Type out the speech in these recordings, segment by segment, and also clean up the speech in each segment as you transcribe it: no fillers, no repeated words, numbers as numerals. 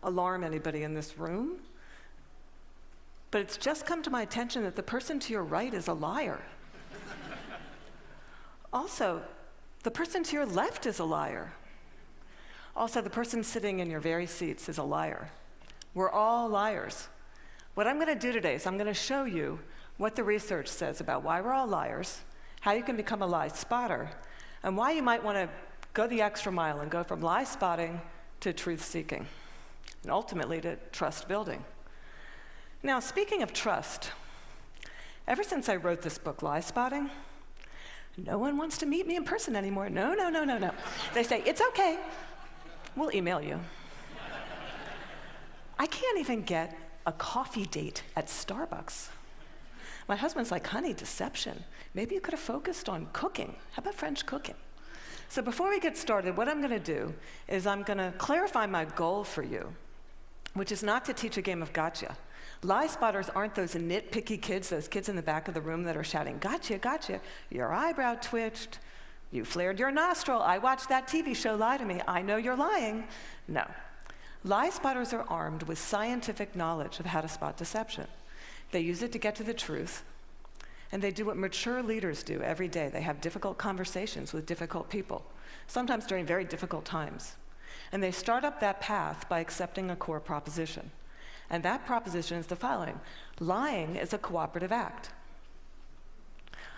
alarm anybody in this room, but it's just come to my attention that the person to your right is a liar. Also, the person to your left is a liar. Also, the person sitting in your very seats is a liar. We're all liars. What I'm going to do today is I'm going to show you what the research says about why we're all liars, how you can become a lie spotter, and why you might want to go the extra mile and go from lie spotting to truth seeking, and ultimately to trust building. Now, speaking of trust, ever since I wrote this book, Lie Spotting, no one wants to meet me in person anymore. No. They say, it's okay, we'll email you. I can't even get a coffee date at Starbucks. My husband's like, honey, deception. Maybe you could have focused on cooking. How about French cooking? So before we get started, what I'm going to do is I'm going to clarify my goal for you, which is not to teach a game of gotcha. Lie spotters aren't those nitpicky kids, those kids in the back of the room that are shouting, gotcha, gotcha. Your eyebrow twitched. You flared your nostril. I watched that TV show, Lie to Me. I know you're lying. No. Lie spotters are armed with scientific knowledge of how to spot deception. They use it to get to the truth, and they do what mature leaders do every day. They have difficult conversations with difficult people, sometimes during very difficult times. And they start up that path by accepting a core proposition. And that proposition is the following: lying is a cooperative act.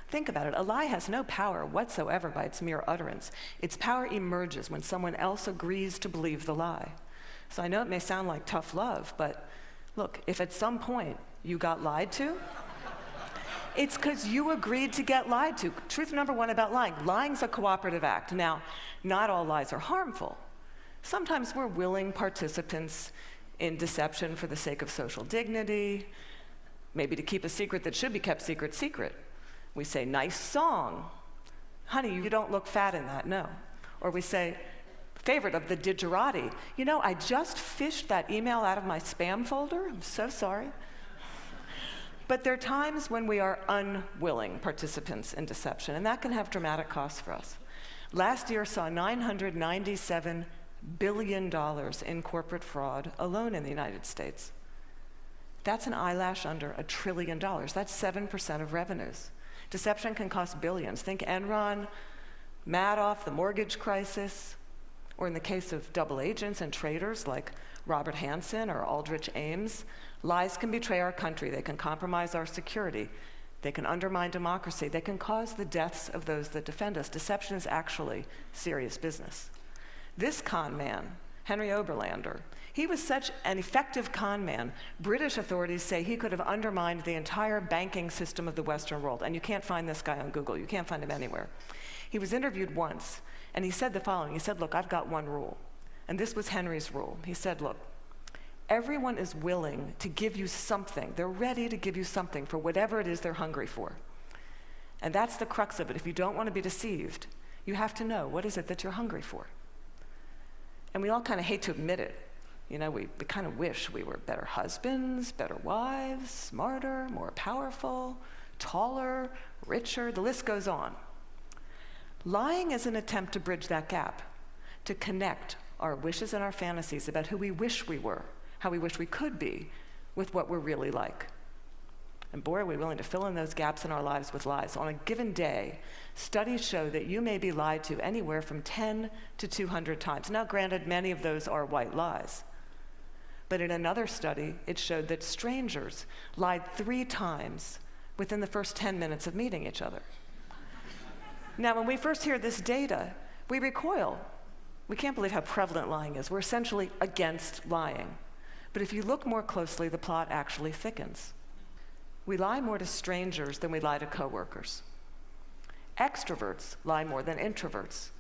Think about it. A lie has no power whatsoever by its mere utterance. Its power emerges when someone else agrees to believe the lie. So I know it may sound like tough love, but look, if at some point you got lied to, it's because you agreed to get lied to. Truth number one about lying: lying's a cooperative act. Now, not all lies are harmful. Sometimes we're willing participants in deception for the sake of social dignity, maybe to keep a secret that should be kept secret. We say, nice song. Honey, you don't look fat in that, no. Or we say, favorite of the digerati, you know, I just fished that email out of my spam folder. I'm so sorry. But there are times when we are unwilling participants in deception, and that can have dramatic costs for us. Last year saw $997 billion in corporate fraud alone in the United States. That's an eyelash under $1 trillion. That's 7% of revenues. Deception can cost billions. Think Enron, Madoff, the mortgage crisis, or in the case of double agents and traitors like Robert Hansen or Aldrich Ames, lies can betray our country. They can compromise our security. They can undermine democracy. They can cause the deaths of those that defend us. Deception is actually serious business. This con man, Henry Oberlander, he was such an effective con man, British authorities say he could have undermined the entire banking system of the Western world. And you can't find this guy on Google. You can't find him anywhere. He was interviewed once, and he said the following. He said, look, I've got one rule. And this was Henry's rule. He said, look, everyone is willing to give you something. They're ready to give you something for whatever it is they're hungry for. And that's the crux of it. If you don't want to be deceived, you have to know, what is it that you're hungry for? And we all kind of hate to admit it. You know, we kind of wish we were better husbands, better wives, smarter, more powerful, taller, richer. The list goes on. Lying is an attempt to bridge that gap, to connect our wishes and our fantasies about who we wish we were, how we wish we could be, with what we're really like. And boy, are we willing to fill in those gaps in our lives with lies. On a given day, studies show that you may be lied to anywhere from 10 to 200 times. Now, granted, many of those are white lies. But in another study, it showed that strangers lied 3 times within the first 10 minutes of meeting each other. Now, when we first hear this data, we recoil. We can't believe how prevalent lying is. We're essentially against lying. But if you look more closely, the plot actually thickens. We lie more to strangers than we lie to coworkers. Extroverts lie more than introverts.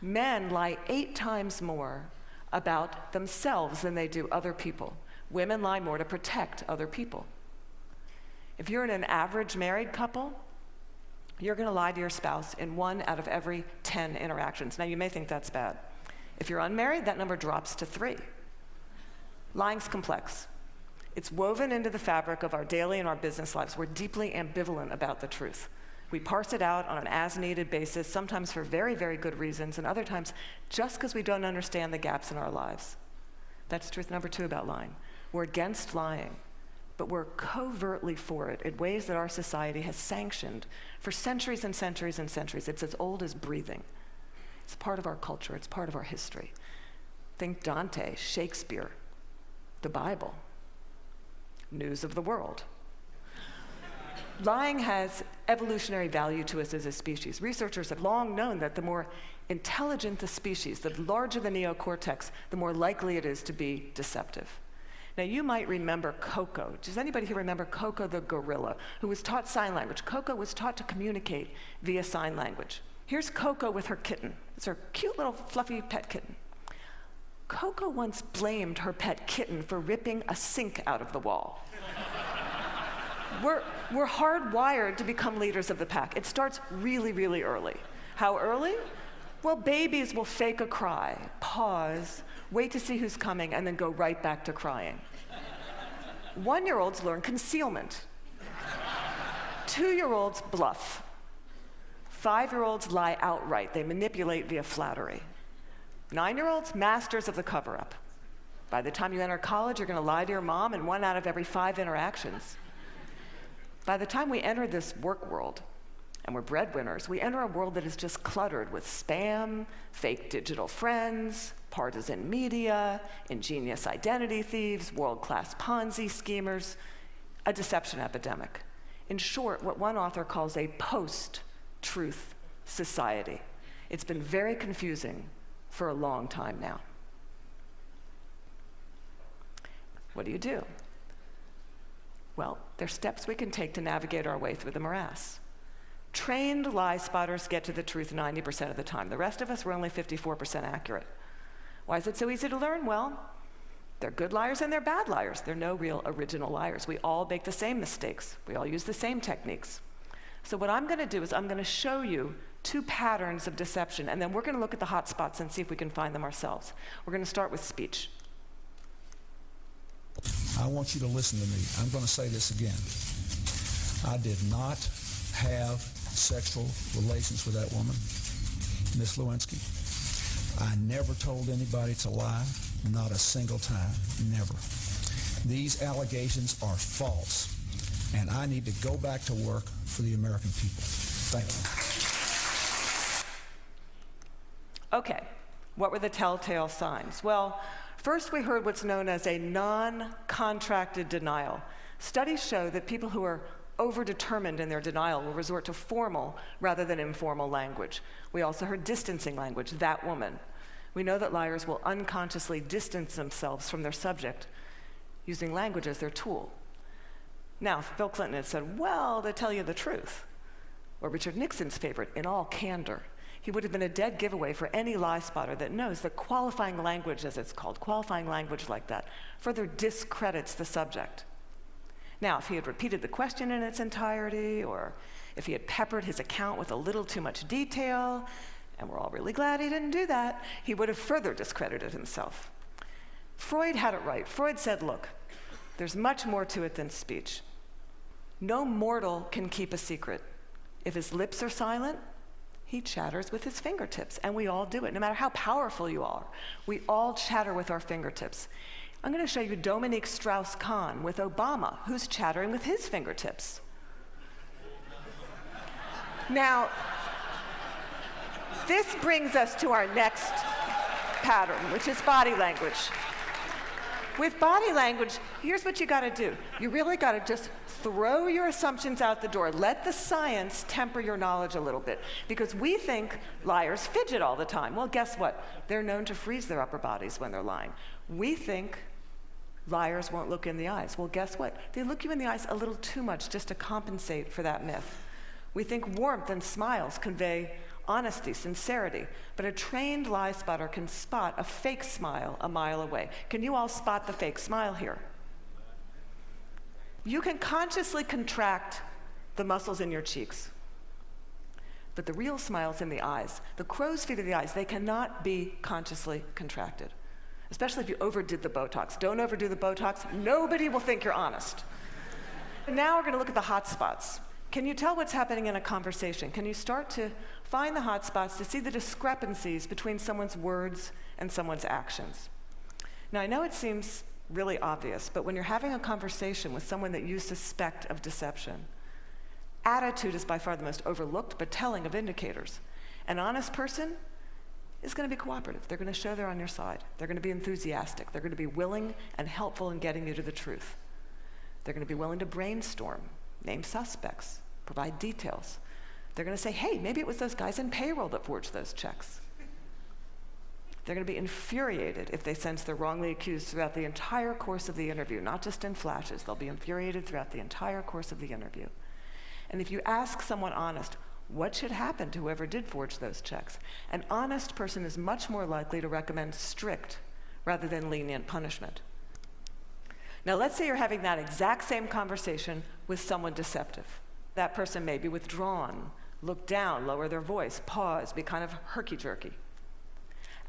Men lie 8 times more about themselves than they do other people. Women lie more to protect other people. If you're in an average married couple, you're going to lie to your spouse in 1 out of every 10 interactions. Now, you may think that's bad. If you're unmarried, that number drops to 3. Lying's complex. It's woven into the fabric of our daily and our business lives. We're deeply ambivalent about the truth. We parse it out on an as-needed basis, sometimes for very, very good reasons, and other times just because we don't understand the gaps in our lives. That's truth number 2 about lying. We're against lying, but we're covertly for it in ways that our society has sanctioned for centuries and centuries and centuries. It's as old as breathing. It's part of our culture. It's part of our history. Think Dante, Shakespeare, the Bible, news of the world. Lying has evolutionary value to us as a species. Researchers have long known that the more intelligent the species, the larger the neocortex, the more likely it is to be deceptive. Now, you might remember Coco. Does anybody here remember Coco the gorilla, who was taught sign language? Coco was taught to communicate via sign language. Here's Coco with her kitten. It's her cute little fluffy pet kitten. Coco once blamed her pet kitten for ripping a sink out of the wall. We're hardwired to become leaders of the pack. It starts really, really early. How early? Well, babies will fake a cry, pause, wait to see who's coming, and then go right back to crying. 1-year-olds learn concealment. 2-year-olds bluff. 5-year-olds lie outright. They manipulate via flattery. 9-year-olds, masters of the cover-up. By the time you enter college, you're going to lie to your mom in 1 out of every 5 interactions. By the time we enter this work world, and we're breadwinners, we enter a world that is just cluttered with spam, fake digital friends, partisan media, ingenious identity thieves, world-class Ponzi schemers, a deception epidemic. In short, what one author calls a post-truth society. It's been very confusing for a long time now. What do? Well, there's steps we can take to navigate our way through the morass. Trained lie spotters get to the truth 90% of the time. The rest of us, we're only 54% accurate. Why is it so easy to learn? Well, they're good liars and they're bad liars. They're no real original liars. We all make the same mistakes. We all use the same techniques. So what I'm going to do is I'm going to show you 2 patterns of deception, and then we're going to look at the hot spots and see if we can find them ourselves. We're going to start with speech. I want you to listen to me. I'm going to say this again. I did not have sexual relations with that woman, Miss Lewinsky. I never told anybody to lie, not a single time, never. These allegations are false, and I need to go back to work for the American people. Thank you. Okay, what were the telltale signs? Well, first we heard what's known as a non-contracted denial. Studies show that people who are overdetermined in their denial will resort to formal rather than informal language. We also heard distancing language, that woman. We know that liars will unconsciously distance themselves from their subject using language as their tool. Now, if Bill Clinton had said, well, to tell you the truth, or Richard Nixon's favorite, in all candor, he would have been a dead giveaway for any lie spotter that knows that qualifying language, as it's called, qualifying language like that, further discredits the subject. Now, if he had repeated the question in its entirety, or if he had peppered his account with a little too much detail, and we're all really glad he didn't do that, he would have further discredited himself. Freud had it right. Freud said, look, there's much more to it than speech. No mortal can keep a secret. If his lips are silent, he chatters with his fingertips, and we all do it. No matter how powerful you are, we all chatter with our fingertips. I'm going to show you Dominique Strauss-Kahn with Obama, who's chattering with his fingertips. Now, this brings us to our next pattern, which is body language. With body language, here's what you got to do. You really got to just throw your assumptions out the door. Let the science temper your knowledge a little bit. Because we think liars fidget all the time. Well, guess what? They're known to freeze their upper bodies when they're lying. We think liars won't look in the eyes. Well, guess what? They look you in the eyes a little too much just to compensate for that myth. We think warmth and smiles convey honesty, sincerity, but a trained lie spotter can spot a fake smile a mile away. Can you all spot the fake smile here? You can consciously contract the muscles in your cheeks, but the real smile's in the eyes. The crow's feet of the eyes, they cannot be consciously contracted, especially if you overdid the Botox. Don't overdo the Botox. Nobody will think you're honest. And now we're going to look at the hot spots. Can you tell what's happening in a conversation? Can you start to find the hot spots to see the discrepancies between someone's words and someone's actions? Now, I know it seems really obvious, but when you're having a conversation with someone that you suspect of deception, attitude is by far the most overlooked but telling of indicators. An honest person is going to be cooperative. They're going to show they're on your side. They're going to be enthusiastic. They're going to be willing and helpful in getting you to the truth. They're going to be willing to brainstorm, name suspects, provide details. They're going to say, hey, maybe it was those guys in payroll that forged those checks. They're going to be infuriated if they sense they're wrongly accused throughout the entire course of the interview, not just in flashes. They'll be infuriated throughout the entire course of the interview. And if you ask someone honest, what should happen to whoever did forge those checks? An honest person is much more likely to recommend strict rather than lenient punishment. Now, let's say you're having that exact same conversation with someone deceptive. That person may be withdrawn, look down, lower their voice, pause, be kind of herky-jerky.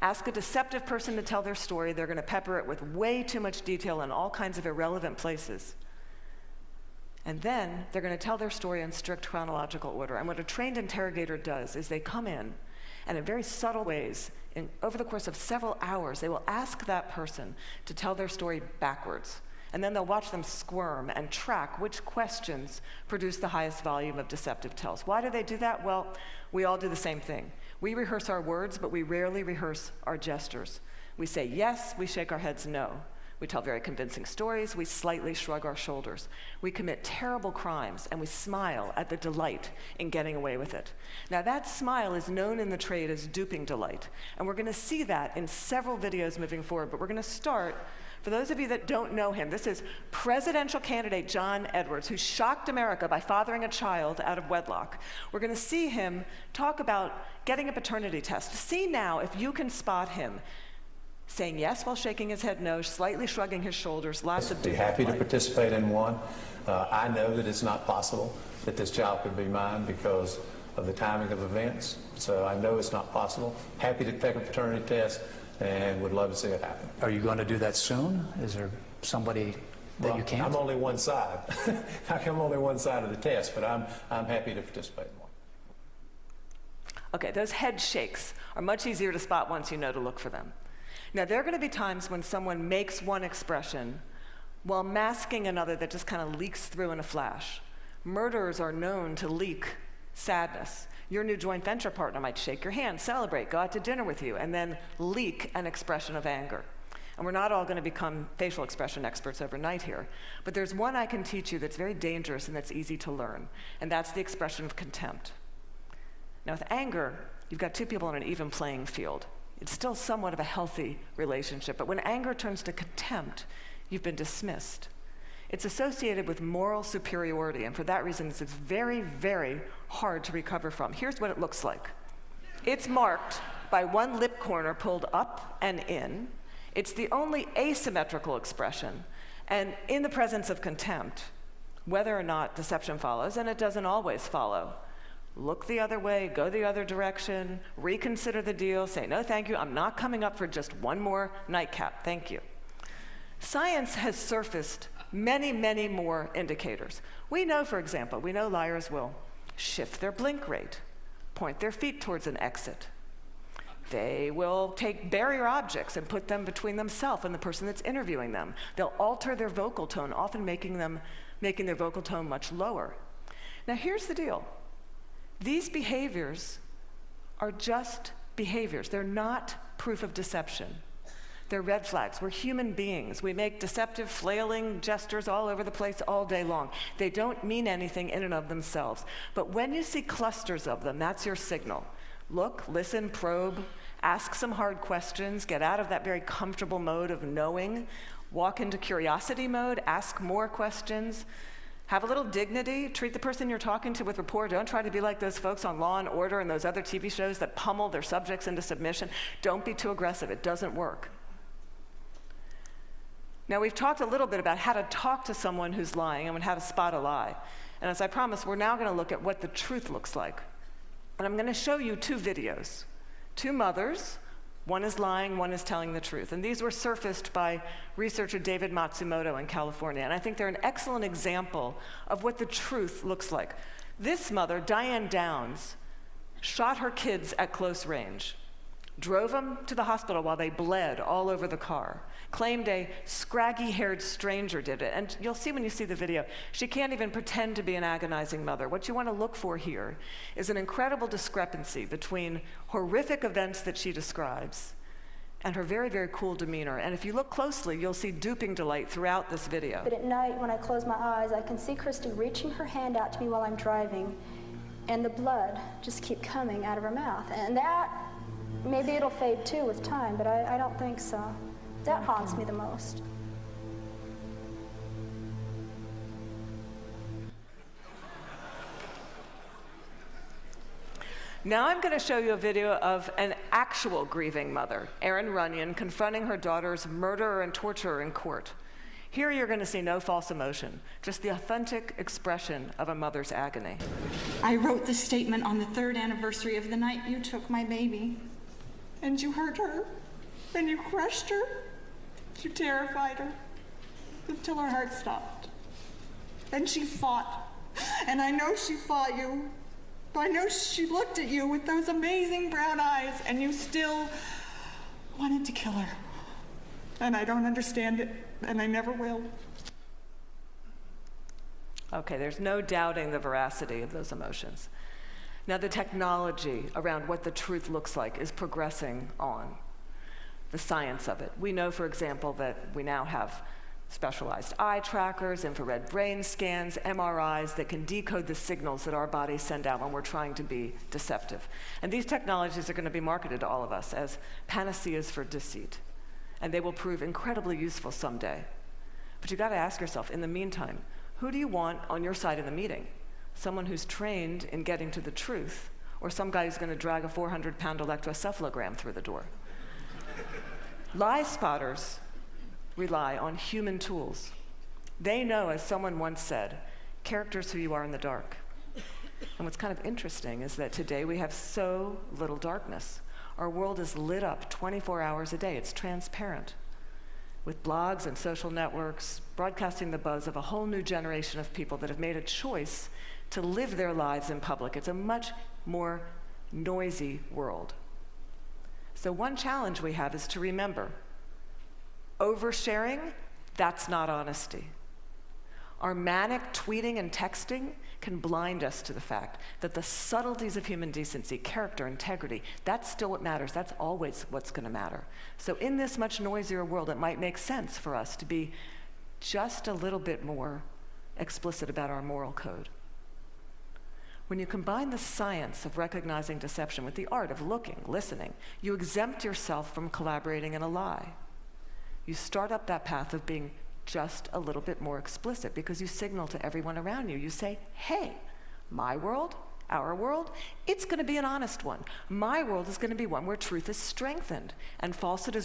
Ask a deceptive person to tell their story. They're going to pepper it with way too much detail in all kinds of irrelevant places. And then they're going to tell their story in strict chronological order. And what a trained interrogator does is they come in, and in very subtle ways, over the course of several hours, they will ask that person to tell their story backwards. And then they'll watch them squirm and track which questions produce the highest volume of deceptive tells. Why do they do that? Well, we all do the same thing. We rehearse our words, but we rarely rehearse our gestures. We say yes, we shake our heads no. We tell very convincing stories, we slightly shrug our shoulders. We commit terrible crimes, and we smile at the delight in getting away with it. Now, that smile is known in the trade as duping delight, and we're going to see that in several videos moving forward, but we're going to start. For those of you that don't know him, this is presidential candidate John Edwards, who shocked America by fathering a child out of wedlock. We're going to see him talk about getting a paternity test. See now if you can spot him saying yes while shaking his head no, slightly shrugging his shoulders, lots of I'd be happy to participate in one. I know that it's not possible that this child could be mine because of the timing of events, so I know it's not possible. Happy to take a paternity test and would love to see it happen. Are you going to do that soon? Is there somebody that you can't? I'm only one side. I'm only one side of the test, but I'm happy to participate in one. Okay, those head shakes are much easier to spot once you know to look for them. Now, there are going to be times when someone makes one expression while masking another that just kind of leaks through in a flash. Murderers are known to leak sadness. Your new joint venture partner might shake your hand, celebrate, go out to dinner with you, and then leak an expression of anger. And we're not all going to become facial expression experts overnight here, but there's one I can teach you that's very dangerous and that's easy to learn, and that's the expression of contempt. Now, with anger, you've got two people on an even playing field. It's still somewhat of a healthy relationship, but when anger turns to contempt, you've been dismissed. It's associated with moral superiority, and for that reason, it's very, very hard to recover from. Here's what it looks like. It's marked by one lip corner pulled up and in. It's the only asymmetrical expression, and in the presence of contempt, whether or not deception follows, and it doesn't always follow, look the other way, go the other direction, reconsider the deal, say, no, thank you, I'm not coming up for just one more nightcap, thank you. Science has surfaced many, many more indicators. We know, for example, liars will shift their blink rate, point their feet towards an exit. They will take barrier objects and put them between themselves and the person that's interviewing them. They'll alter their vocal tone, often making their vocal tone much lower. Now, here's the deal. These behaviors are just behaviors. They're not proof of deception. They're red flags. We're human beings. We make deceptive, flailing gestures all over the place all day long. They don't mean anything in and of themselves. But when you see clusters of them, that's your signal. Look, listen, probe, ask some hard questions, get out of that very comfortable mode of knowing, walk into curiosity mode, ask more questions. Have a little dignity. Treat the person you're talking to with rapport. Don't try to be like those folks on Law and Order and those other TV shows that pummel their subjects into submission. Don't be too aggressive. It doesn't work. Now, we've talked a little bit about how to talk to someone who's lying and how to spot a lie. And as I promised, we're now going to look at what the truth looks like. And I'm going to show you two videos. Two mothers. One is lying, one is telling the truth. And these were surfaced by researcher David Matsumoto in California. And I think they're an excellent example of what the truth looks like. This mother, Diane Downs, shot her kids at close range. drove them to the hospital while they bled all over the car, claimed a scraggy-haired stranger did it. And you'll see when you see the video, she can't even pretend to be an agonizing mother. What you want to look for here is an incredible discrepancy between horrific events that she describes and her very, very cool demeanor. And if you look closely, you'll see duping delight throughout this video. But at night, when I close my eyes, I can see Christy reaching her hand out to me while I'm driving, and the blood just keep coming out of her mouth. And that, maybe it'll fade too with time, but I don't think so. That haunts me the most. Now I'm going to show you a video of an actual grieving mother, Erin Runyon, confronting her daughter's murderer and torturer in court. Here you're going to see no false emotion, just the authentic expression of a mother's agony. I wrote this statement on the 3rd anniversary of the night you took my baby. And you hurt her, and you crushed her, you terrified her, until her heart stopped. And she fought, and I know she fought you. I know she looked at you with those amazing brown eyes, and you still wanted to kill her. And I don't understand it, and I never will. Okay, there's no doubting the veracity of those emotions. Now, the technology around what the truth looks like is progressing on, the science of it. We know, for example, that we now have specialized eye trackers, infrared brain scans, MRIs that can decode the signals that our bodies send out when we're trying to be deceptive. And these technologies are going to be marketed to all of us as panaceas for deceit. And they will prove incredibly useful someday. But you've got to ask yourself, in the meantime, who do you want on your side of the meeting? Someone who's trained in getting to the truth, or some guy who's going to drag a 400-pound electroencephalogram through the door? Lie spotters rely on human tools. They know, as someone once said, character's who you are in the dark. And what's kind of interesting is that today we have so little darkness. Our world is lit up 24 hours a day. It's transparent, with blogs and social networks broadcasting the buzz of a whole new generation of people that have made a choice to live their lives in public. It's a much more noisy world. So one challenge we have is to remember, oversharing, that's not honesty. Our manic tweeting and texting can blind us to the fact that the subtleties of human decency, character, integrity, that's still what matters. That's always what's going to matter. So in this much noisier world, it might make sense for us to be just a little bit more explicit about our moral code. When you combine the science of recognizing deception with the art of looking, listening, you exempt yourself from collaborating in a lie. You start up that path of being just a little bit more explicit because you signal to everyone around you. You say, hey, my world, our world, it's going to be an honest one. My world is going to be one where truth is strengthened and falsehood is